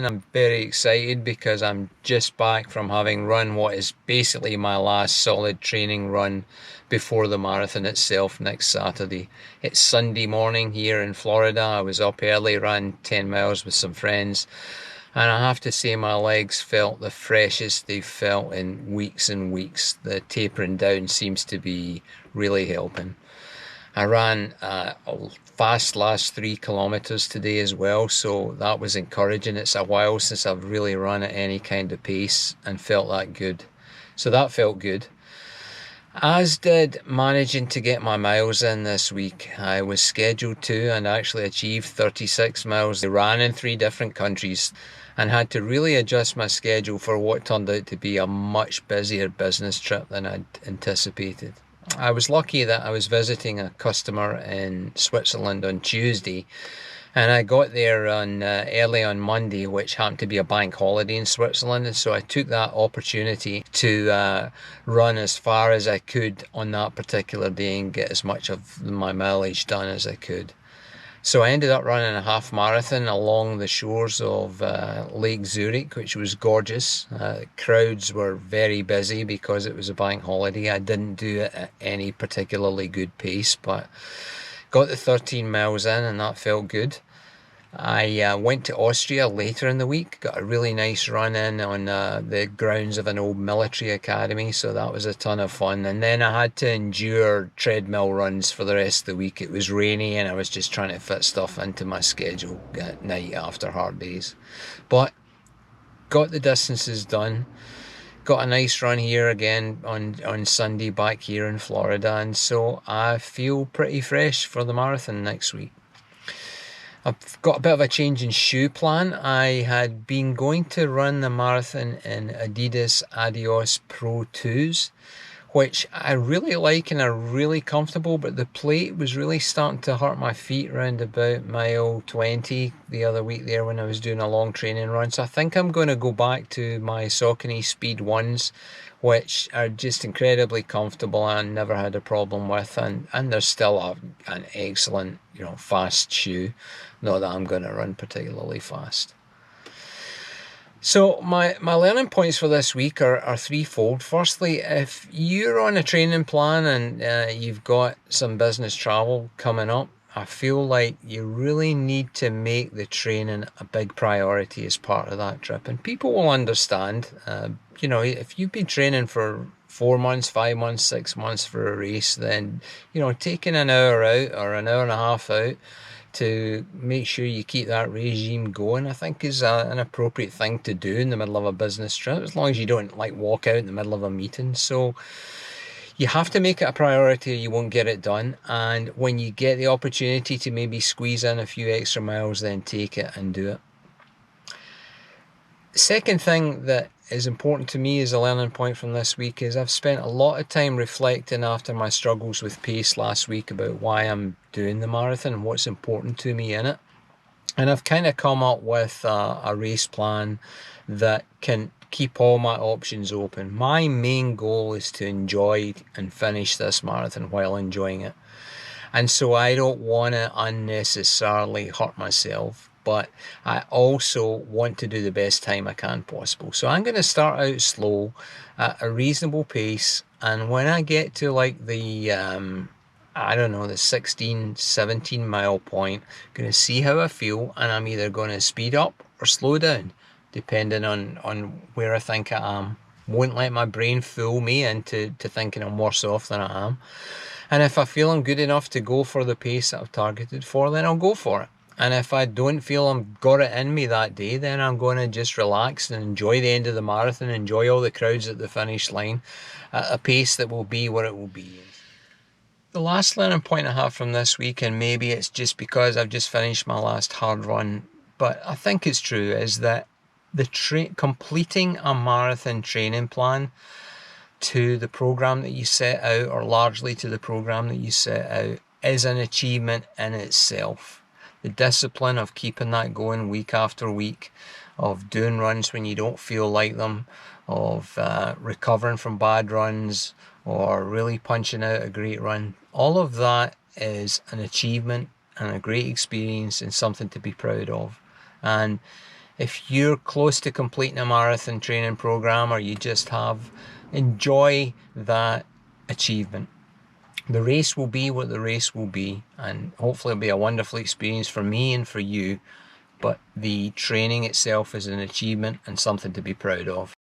I'm very excited because I'm just back from having run what is basically my last solid training run before the marathon itself next Saturday. It's Sunday morning here in Florida. I was up early, ran 10 miles with some friends, and I have to say my legs felt the freshest they've felt in weeks and weeks. The tapering down seems to be really helping. I ran a fast last 3 kilometers today as well, so that was encouraging. It's a while since I've really run at any kind of pace and felt that good. So that felt good. As did managing to get my miles in this week. I was scheduled to and actually achieved 36 miles. I ran in 3 different countries and had to really adjust my schedule for what turned out to be a much busier business trip than I'd anticipated. I was lucky that I was visiting a customer in Switzerland on Tuesday, and I got there on early on Monday, which happened to be a bank holiday in Switzerland, and so I took that opportunity to run as far as I could on that particular day and get as much of my mileage done as I could. So I ended up running a half marathon along the shores of Lake Zurich, which was gorgeous. Crowds were very busy because it was a bank holiday. I didn't do it at any particularly good pace, but got the 13 miles in and that felt good. I went to Austria later in the week, got a really nice run in on the grounds of an old military academy, so that was a ton of fun. And then I had to endure treadmill runs for the rest of the week. It was rainy and I was just trying to fit stuff into my schedule at night after hard days. But got the distances done. Got a nice run here again on Sunday back here in Florida, and so I feel pretty fresh for the marathon next week. I've got a bit of a change in shoe plan. I had been going to run the marathon in Adidas Adios Pro 2s, which I really like and are really comfortable, but the plate was really starting to hurt my feet around about mile 20 the other week there when I was doing a long training run. So I think I'm going to go back to my Saucony Speed 1s, which are just incredibly comfortable and never had a problem with, and they're still an excellent, fast shoe. Not that I'm going to run particularly fast. So my learning points for this week are threefold. Firstly, if you're on a training plan and you've got some business travel coming up, I feel like you really need to make the training a big priority as part of that trip. And people will understand, if you've been training for 4 months, 5 months, 6 months for a race, then, taking an hour out or an hour and a half out to make sure you keep that regime going, I think is an appropriate thing to do in the middle of a business trip, as long as you don't walk out in the middle of a meeting. So you have to make it a priority or you won't get it done. And when you get the opportunity to maybe squeeze in a few extra miles, then take it and do it. Second thing that is important to me as a learning point from this week is I've spent a lot of time reflecting after my struggles with pace last week about why I'm doing the marathon and what's important to me in it. And I've kind of come up with a race plan that can keep all my options open. My main goal is to enjoy and finish this marathon while enjoying it. And so I don't want to unnecessarily hurt myself, but I also want to do the best time I can possible. So I'm going to start out slow at a reasonable pace. And when I get to the 16, 17 mile point, I'm going to see how I feel. And I'm either going to speed up or slow down, depending on where I think I am. Won't let my brain fool me into thinking I'm worse off than I am. And if I feel I'm good enough to go for the pace that I've targeted for, then I'll go for it. And if I don't feel I've got it in me that day, then I'm going to just relax and enjoy the end of the marathon, enjoy all the crowds at the finish line at a pace that will be what it will be. The last learning point I have from this week, and maybe it's just because I've just finished my last hard run, but I think it's true, is that completing a marathon training plan to the program that you set out, or largely to the program that you set out, is an achievement in itself. The discipline of keeping that going week after week, of doing runs when you don't feel like them, of recovering from bad runs, or really punching out a great run, all of that is an achievement and a great experience and something to be proud of. And If you're close to completing a marathon training program, or you just have, enjoy that achievement. The race will be what the race will be, and hopefully it'll be a wonderful experience for me and for you, but the training itself is an achievement and something to be proud of.